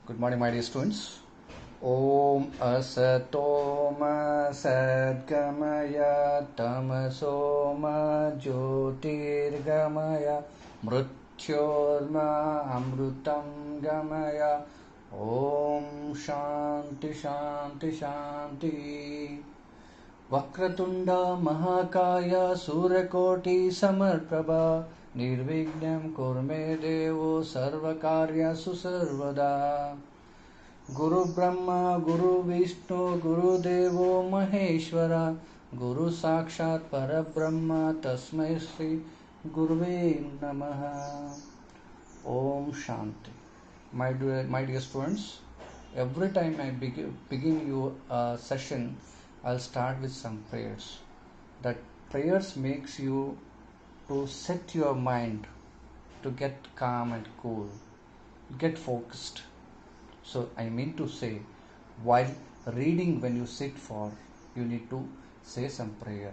Good morning, my dear students. Om asatoma sadgamaya tamasoma jyotirgamaya mrityorma amrutam gamaya. Om shanti shanti shanti. Vakratunda Mahakaya Surakoti Samarprabha Nirvignam Kurme Devo Sarvakarya Susarvada. Guru Brahma Guru Vishnu Guru Devo Maheshwara Guru Sakshat Parabrahma Tasmai Sri Guruve Namaha. Om Shanti. My dear students, every time I begin your session, I'll start with some prayers. That prayers makes you to set your mind to get calm and cool, get focused. So I mean to say, while reading, when you sit for, you need to say some prayer.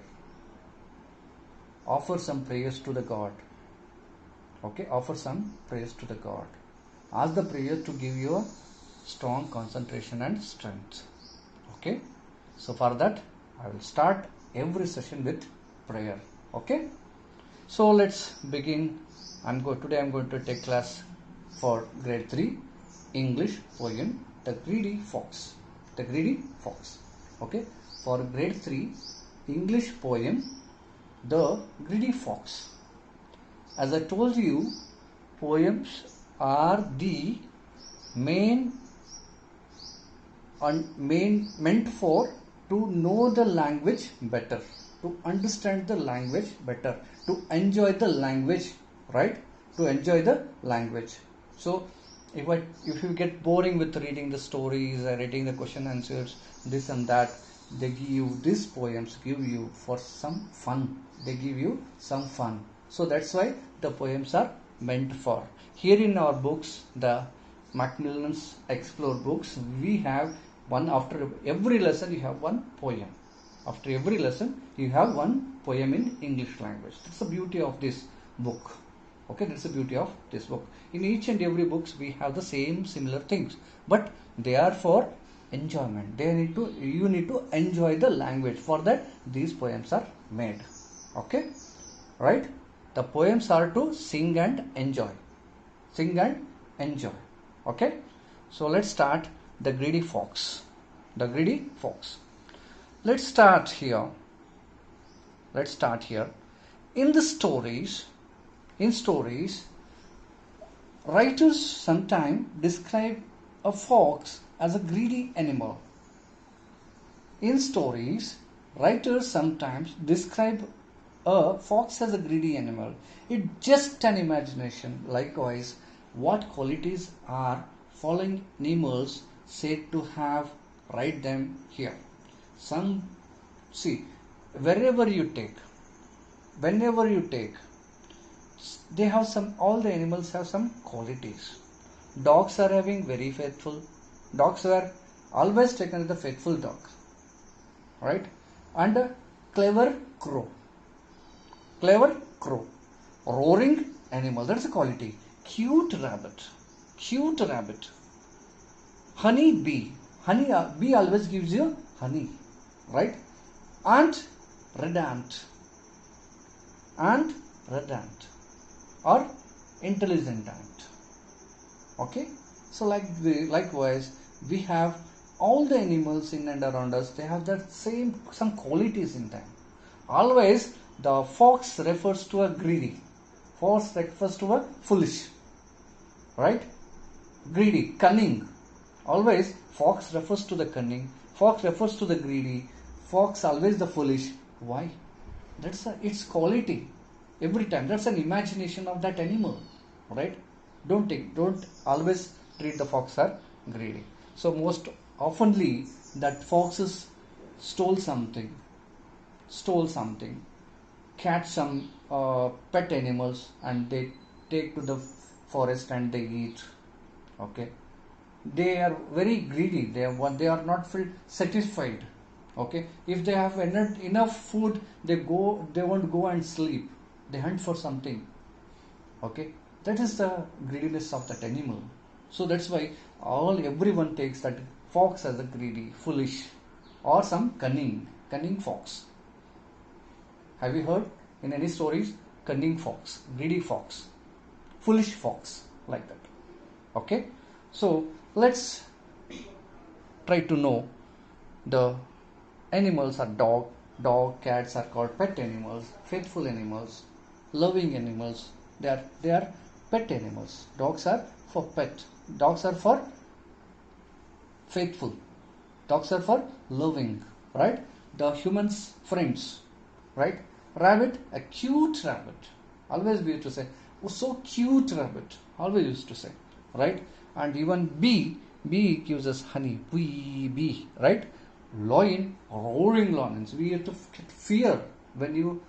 Offer some prayers to the God. Okay, offer some prayers to the God. Ask the prayer to give you a strong concentration and strength. Okay, so for that I will start every session with prayer. Okay, so let's begin. Today I'm going to take class for grade 3 English poem The Greedy Fox. The Greedy Fox. Okay, for grade 3 English poem The Greedy Fox. As I told you, poems are the meant for to know the language better, to understand the language better, to enjoy the language, right? To enjoy the language. So if you get boring with reading the stories, reading the question answers, this and that, these poems give you for some fun. They give you some fun. So that's why the poems are meant for. Here in our books, the Macmillan's Explore books, we have one. After every lesson you have one poem. After every lesson you have one poem in English language. That's the beauty of this book. Okay, that's the beauty of this book. In each and every books we have the similar things, but they are for enjoyment. You need to enjoy the language. For that these poems are made. Okay, right? The poems are to sing and enjoy. Sing and enjoy. Okay, so let's start The Greedy Fox. The Greedy Fox. Let's start here. In stories, writers sometimes describe a fox as a greedy animal. In stories, writers sometimes describe a fox as a greedy animal. It's just an imagination. Likewise, what qualities are following animals said to have? Write them here. Whenever you take, they have all the animals have some qualities. Dogs are having very faithful. Dogs were always taken as the faithful dog, right? And a clever crow. Roaring animal, that's a quality. Cute rabbit. Honey bee. Bee always gives you honey, right? Red ant or intelligent ant. Okay, so likewise we have all the animals in and around us. They have some qualities in them. Always the fox refers to a greedy. Fox refers to a foolish, right? Greedy, cunning. Always fox refers to the cunning. Fox refers to the greedy. Fox always the foolish. Why? That's its quality. Every time. That's an imagination of that animal, right? Don't always treat the fox as greedy. So most oftenly that foxes stole something, catch some pet animals, and they take to the forest and they eat. Okay, they are very greedy. They are not feel satisfied. Okay, if they have enough food, they won't go and sleep. They hunt for something. Okay, that is the greediness of that animal. So that's why everyone takes that fox as a greedy, foolish, or some cunning fox. Have you heard in any stories? Cunning fox, greedy fox, foolish fox, like that. Okay, so let's try to know the animals are dog, cats are called pet animals, faithful animals, loving animals. They are pet animals. Dogs are for pet. Dogs are for faithful. Dogs are for loving, right? The humans friends, right? Rabbit, a cute rabbit. Always we used to say, oh, so cute rabbit. Always used to say, right? And even bee gives us honey. Bee, right? Lion, roaring lions. We have to get fear when you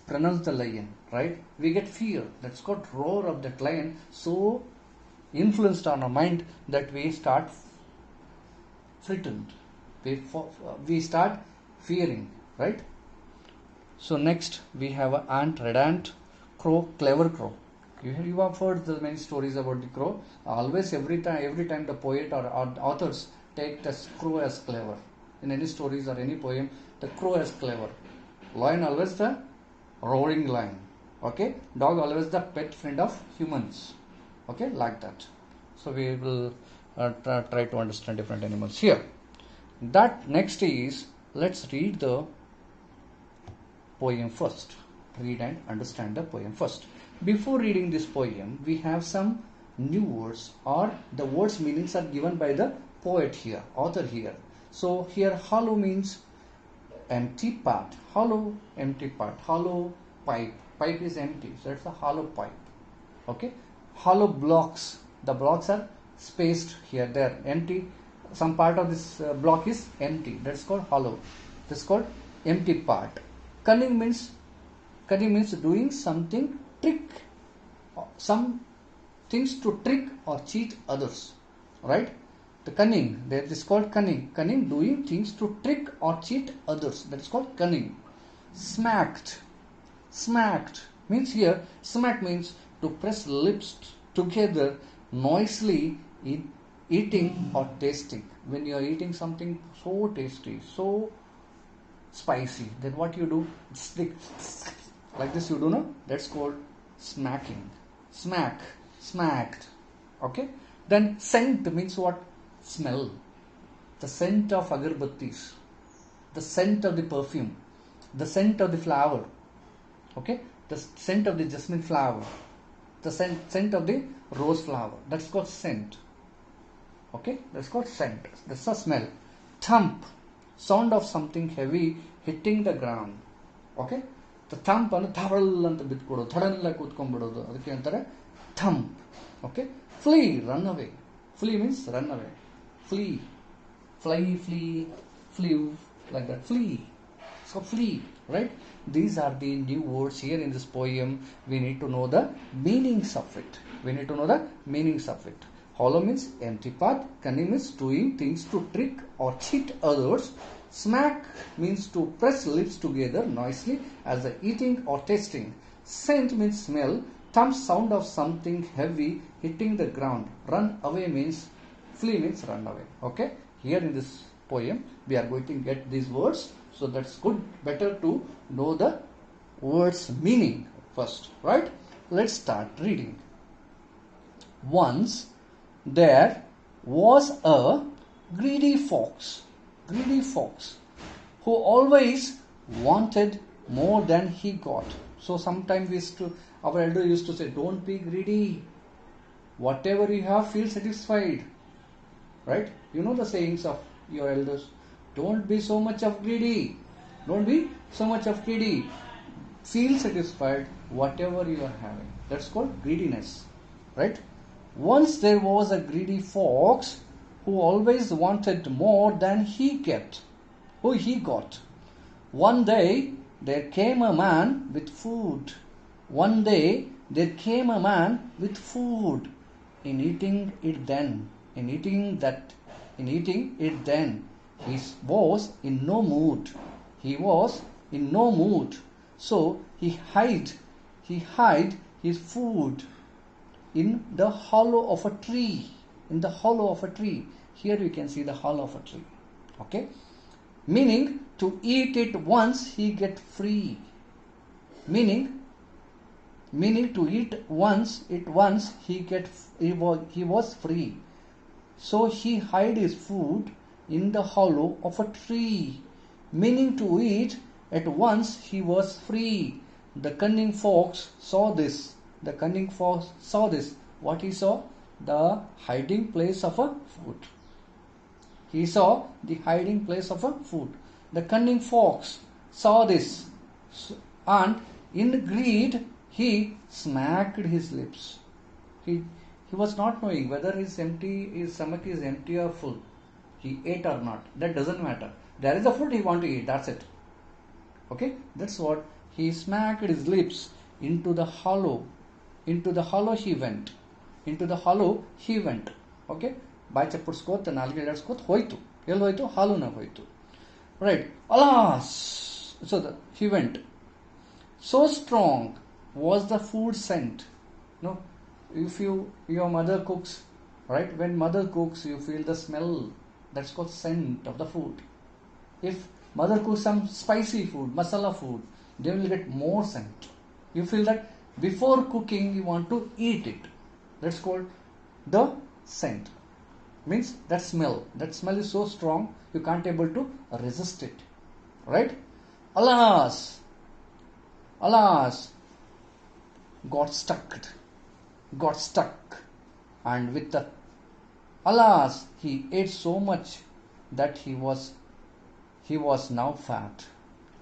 pronounce the lion, right? We get fear. That's called roar of that lion. So influenced on our mind that we start frightened. We start fearing, right? So next we have an ant, red ant, crow, clever crow. You have heard the many stories about the crow. Always every time the poet or authors take the crow as clever. In any stories or any poem, the crow as clever. Lion always the roaring lion. Okay, dog always the pet friend of humans. Okay, like that. So we will try to understand different animals here. That next is, let's read the poem first. Read and understand the poem first. Before reading this poem, we have some new words, or the words meanings are given by the poet here, author here. So here hollow means empty part. Hollow, empty part. Hollow pipe. Pipe is empty, so it's a hollow pipe. Okay. Hollow blocks. The blocks are spaced here, there, empty. Some part of this block is empty. That's called hollow. This is called empty part. Cunning means doing something trick, some things to trick or cheat others, right? The cunning, that is called cunning. Cunning, doing things to trick or cheat others. That is called cunning. Smacked means here, smack means to press lips together noisily in eating or tasting. When you are eating something so tasty, so spicy, then what you do? Stick like this, you do, no? That's called smacking. Smacked. Okay. Then scent means what? Smell. The scent of agarbattis, the scent of the perfume, the scent of the flower. Okay. The scent of the jasmine flower, the scent of the rose flower. That's called scent. Okay. That's called scent. That's a smell. Thump, sound of something heavy hitting the ground. Okay. The thump and tharal anta bitkodu, thadalla kutkonbidodu, adಕ್ಕೆ ಅಂತಾರೆ thump. Okay. Flee, run away. Flee means run away. Flee, flew, like that. Flee. So flee, right? These are the new words here in this poem. We need to know the meanings of it. Hollow means empty part. Cunning means doing things to trick or cheat others. Smack means to press lips together noisily as the eating or tasting. Scent means smell. Thump, sound of something heavy hitting the ground. Run away means, flee means run away. Okay. Here in this poem, we are going to get these words. So that's good. Better to know the words meaning first, right? Let's start reading. Once there was a greedy fox who always wanted more than he got. So sometimes our elder used to say, don't be greedy. Whatever you have, feel satisfied. Right? You know the sayings of your elders. Don't be so much of greedy. Feel satisfied whatever you are having. That's called greediness. Right? Once there was a greedy fox who always wanted more than he got. One day there came a man with food. In eating it then, he was in no mood. So he hid his food in the hollow of a tree. in the hollow of a tree. Here you can see the hollow of a tree. Okay, meaning to eat it once he get free. Meaning to eat once he was free. So he hid his food in the hollow of a tree. Meaning to eat at once he was free. The cunning fox saw this. What he saw? The hiding place of a food. He saw the hiding place of a food. The cunning fox saw this, and in greed he smacked his lips. He was not knowing whether his stomach is empty or full. He ate or not. That doesn't matter. There is a food he want to eat. That's it. Okay, that's what he smacked his lips. Into the hollow he went. Okay, ಬಾಯಿ ಚಪ್ಪಡಿಸ್ಕೋತ ನಾಲ್ಗೆ ಎಳಸ್ಕೋತ ಹೋಯ್ತು. ಎಲ್ಲಿ ಹೋಯ್ತು? ಹಾಲುನಾಗ ಹೋಯ್ತು. Right. Alas! So he went. So strong was the food scent. No, if your mother cooks, right? When mother cooks, you feel the smell. That's called scent of the food. If mother cooks some spicy food, masala food, they will get more scent. You feel that before cooking you want to eat it. That's called the scent. Means that smell is so strong you can't able to resist it, right? Alas, got stuck, and with the alas he ate so much that he was now fat.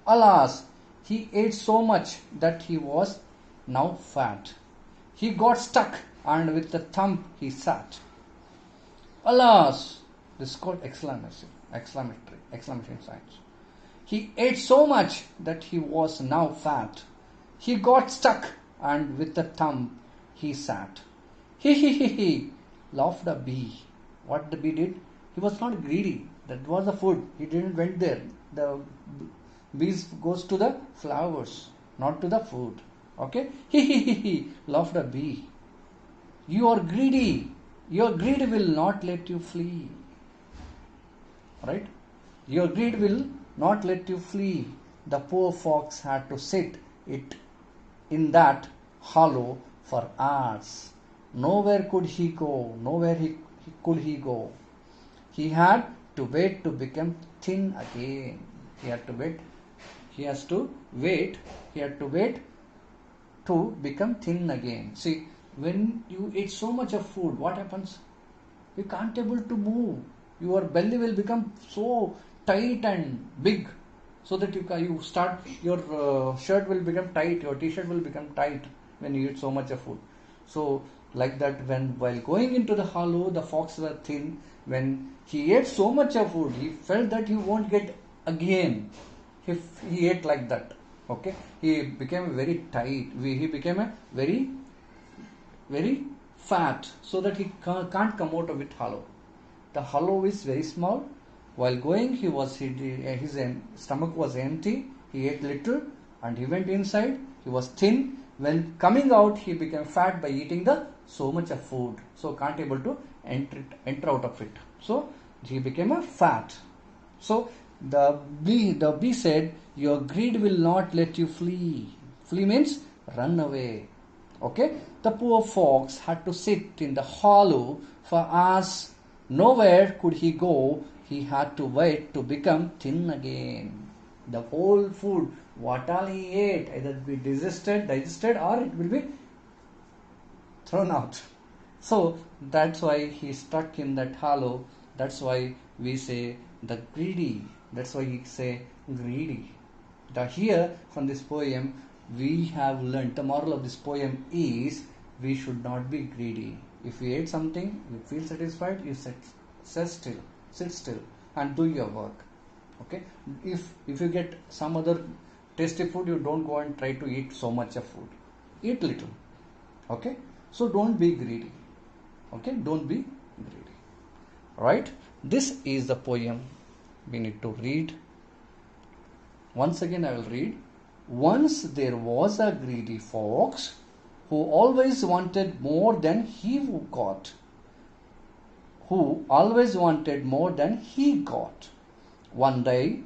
Alas, he ate so much that he was now fat. He got stuck, and with the thump he sat. Alas, this is called exclamation signs. He ate so much that he was now fat. He got stuck, and with the thumb he sat. He, laughed a bee. What the bee did? He was not greedy. That was the food. He didn't went there. The bees goes to the flowers, not to the food. Okay? He, laughed a bee. You are greedy. Your greed will not let you flee. Right? Your greed will not let you flee. The poor fox had to sit it in that hollow for hours. Nowhere could he go. He had to wait to become thin again. He had to wait to become thin again. See, when you eat so much of food, what happens? You can't able to move. Your belly will become so tight and big, so that you start your shirt will become tight. Your t-shirt will become tight when you eat so much of food. So like that, while going into the hollow, the fox was thin. When he ate so much of food, he felt that he won't get again if he ate like that. Okay, he became very tight. He became a very fat, so that he can't come out of it hollow. The hollow is very small. While going, his stomach was empty. He ate little, and he went inside. He was thin. When coming out, he became fat by eating so much of food. So can't able to enter out of it. So he became a fat. So the bee said, your greed will not let you flee. Flee means run away. Okay, the poor fox had to sit in the hollow for hours. Nowhere could he go. He had to wait to become thin again. The whole food, what all he ate, either be digested, or it will be thrown out. So that's why he stuck in that hollow. That's why we say the greedy. That's why he say greedy. Here from this poem, we have learned, the moral of this poem is, we should not be greedy. If you ate something, you feel satisfied, you sit still and do your work. Okay, if you get some other tasty food, you don't go and try to eat so much of food. Eat little. Okay, so don't be greedy. Okay, don't be greedy. Right? This is the poem we need to read. Once again I will read. Once there was a greedy fox who always wanted more than he got. who always wanted more than he got. One day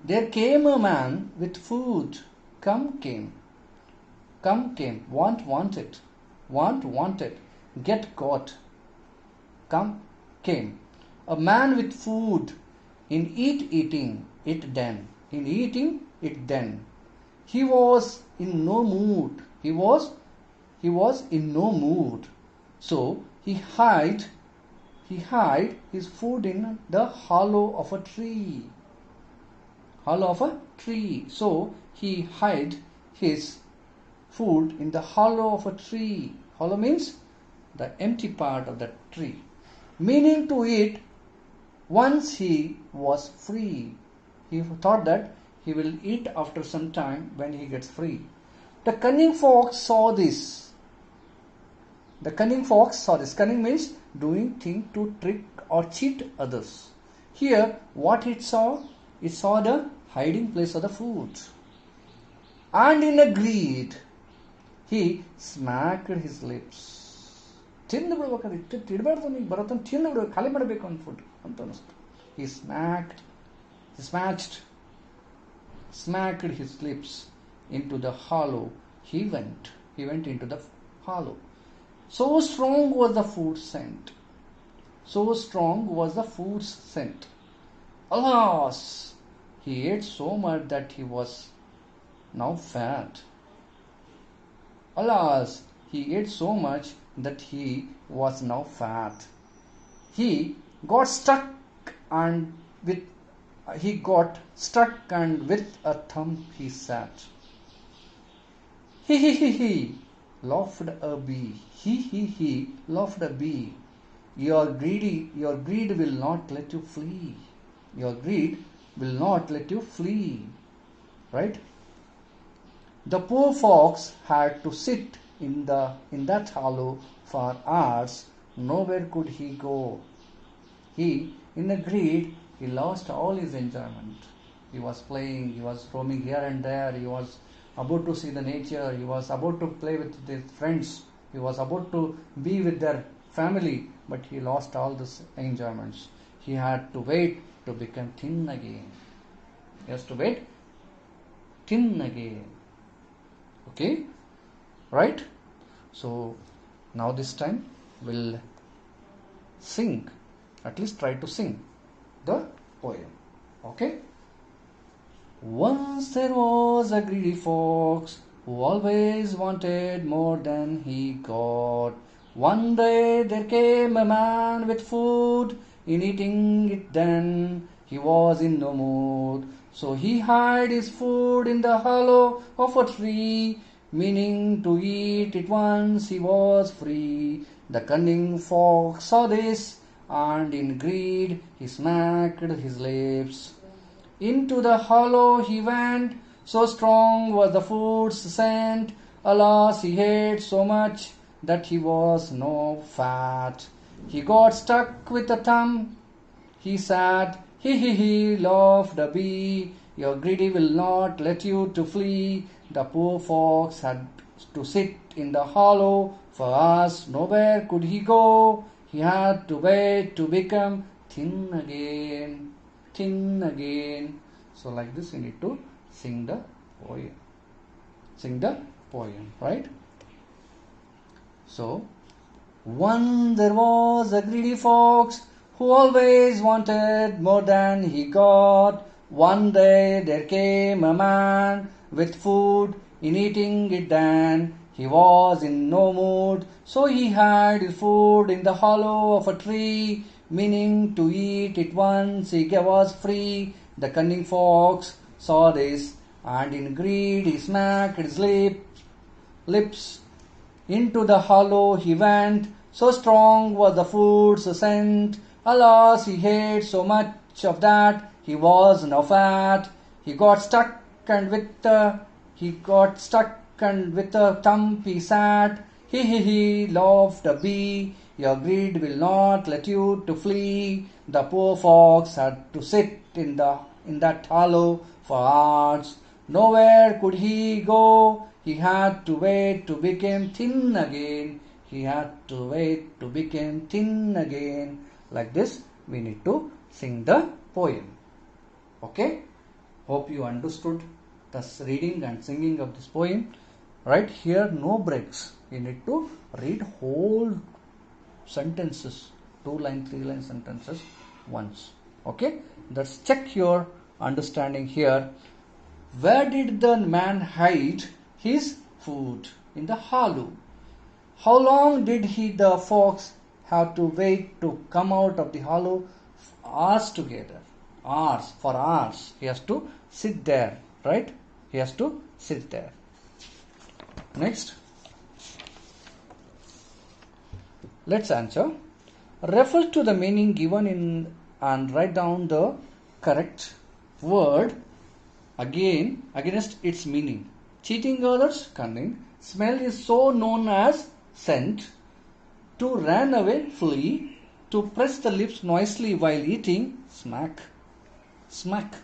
there came a man with food. Come came. Come came. Want wanted. Want wanted. Get got. Come came. A man with food. In eating, it then. In eating, it then. He was in no mood. He was in no mood. So he hid his food in the hollow of a tree. Hollow of a tree. So he hid his food in the hollow of a tree. Hollow means the empty part of the tree. Meaning to eat once he was free. He thought that he will eat after some time when he gets free. The cunning fox saw this. The cunning fox saw this. Cunning means doing things to trick or cheat others. Here, what it saw the hiding place of the food. And in a greed, he smacked his lips. He smacked his lips into the hollow. He went into the hollow. So strong was the food scent. So strong was the food's scent. Alas! He ate so much that he was now fat. Alas! He ate so much that he was now fat. He got stuck and with a thump he sat. He, laughed a bee. He, laughed a bee. Your greed will not let you flee. Your greed will not let you flee. Right? The poor fox had to sit in that hollow for hours. Nowhere could he go. He, in a greed, he lost all his enjoyment. He was playing, he was roaming here and there, he was about to see the nature, he was about to play with his friends, he was about to be with their family, but he lost all these enjoyments. He had to wait to become thin again. He has to wait thin again. Okay? Right? So, now this time we'll sing, at least try to sing the poem. Okay? Once there was a greedy fox who always wanted more than he got. One day there came a man with food. In eating it then he was in no mood. So he hid his food in the hollow of a tree, meaning to eat it once he was free. The cunning fox saw this, and in greed he smacked his lips. Into the hollow he went, so strong was the food's scent. Alas, he ate so much that he was no fat. He got stuck with a thump. He sat, he, laughed a bee. Your greedy will not let you to flee. The poor fox had to sit in the hollow for hours. Nowhere could he go. He had to wait to become thin again. Thin again. So like this you need to sing the poem. Sing the poem, right? So, there was a greedy fox who always wanted more than he got. One day there came a man with food. In eating it then he was in no mood. So he hid his food in the hollow of a tree, meaning to eat it once he was free. The cunning fox saw this, and in greed he smacked his lips. Into the hollow he went, so strong was the food's scent. Alas, he ate so much of that he was now fat. He got stuck and with a thump he sat. He, laughed a bee. Your greed will not let you to flee. The poor fox had to sit in that hollow for hours. Nowhere could he go. He had to wait to become thin again. He had to wait to become thin again. Like this we need to sing the poem. Okay, hope you understood the reading and singing of this poem. Right here, no breaks. You need to read whole sentences, 2-line, 3-line sentences once. Okay, let's check your understanding here. Where did the man hide his food? In the hollow. How long did the fox have to wait to come out of the hollow? Hours together. Hours, for hours. He has to sit there, right? He has to sit there. Next. Let's answer. Refer to the meaning given in and write down the correct word again against its meaning. Cheating others, cunning. Smell is so known as scent. To run away, flee. To press the lips noisily while eating, smack. Smack.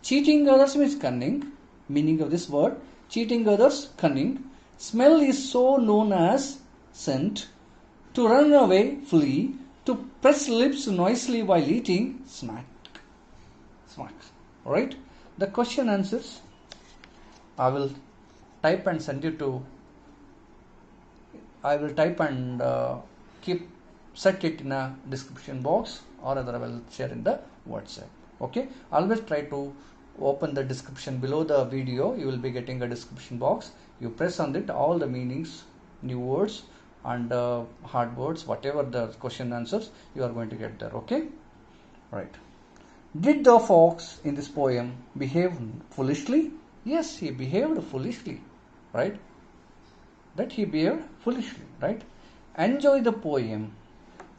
Cheating others means cunning. Meaning of this word. Cheating others, cunning. Smell is so known as scent. To run away, flee. To press lips noisily while eating, smack. Smack. Alright? The question answers I will type and send you to. I will type and set it in a description box, or other I will share in the WhatsApp. Okay? Always try to open the description below the video. You will be getting a description box. You press on it, all the meanings, new words and hard words, whatever the question answers, you are going to get there. Okay? Right. Did the fox in this poem behave foolishly? Yes, he behaved foolishly. Right? That he behaved foolishly. Right? Enjoy the poem.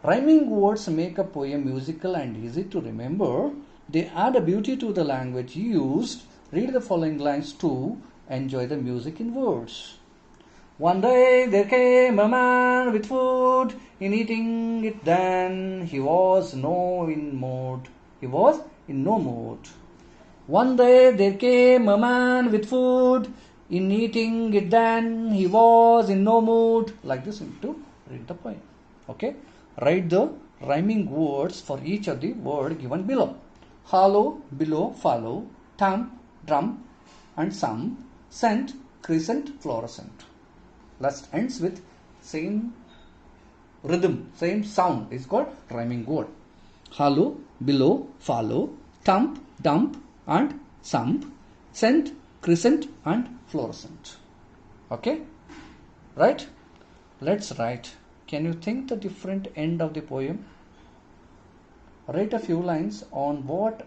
Rhyming words make a poem musical and easy to remember. They add a beauty to the language used. Read the following lines to enjoy the music in words. One day there came a man with food. In eating it then he was in no mood. He was in no mood. One day there came a man with food. In eating it then he was in no mood. Like this you need to read the poem. Okay? Write the rhyming words for each of the word given below. Hollow, below, follow, thump, drum and some, scent, crescent, fluorescent. Last ends with same rhythm, same sound is called rhyming word. Hollow, below, follow, thump, dump and sump, scent, crescent and fluorescent. Okay? Right? Let's write. Can you think the different end of the poem? Write a few lines on what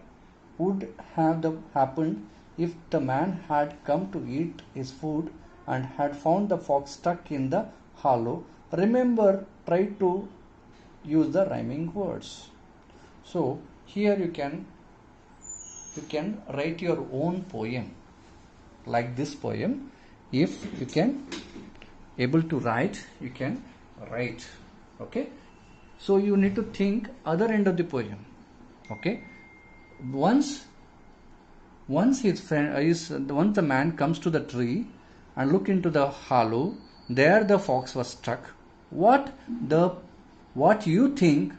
would have happened if the man had come to eat his food and had found the fox stuck in the hollow. Remember, try to use the rhyming words. So here you can write your own poem like this poem. If you can able to write, you can write. Okay? So you need to think other end of the poem. Okay? Once the man comes to the tree and look into the hollow, there the fox was stuck. What you think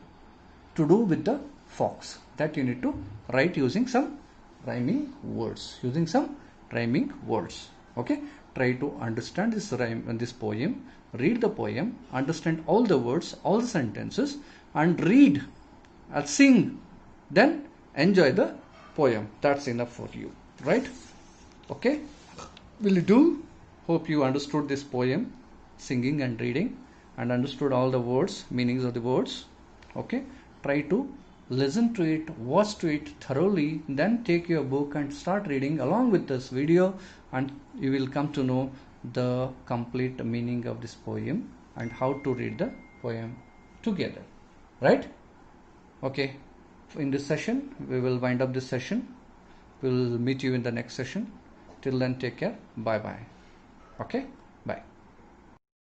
to do with the fox? That you need to write using some rhyming words. Okay? Try to understand this poem. Read the poem, understand all the words, all the sentences, and read and sing. Then enjoy the poem. That's enough for you. Right? Okay? Will you do? Hope you understood this poem, singing and reading, and understood all the words, meanings of the words. Okay? Try to listen to it, watch to it thoroughly, then take your book and start reading along with this video, and you will come to know the complete meaning of this poem and how to read the poem together. Right? Okay. In this session, we will wind up this session. We will meet you in the next session. Till then, take care. Bye bye. Okay.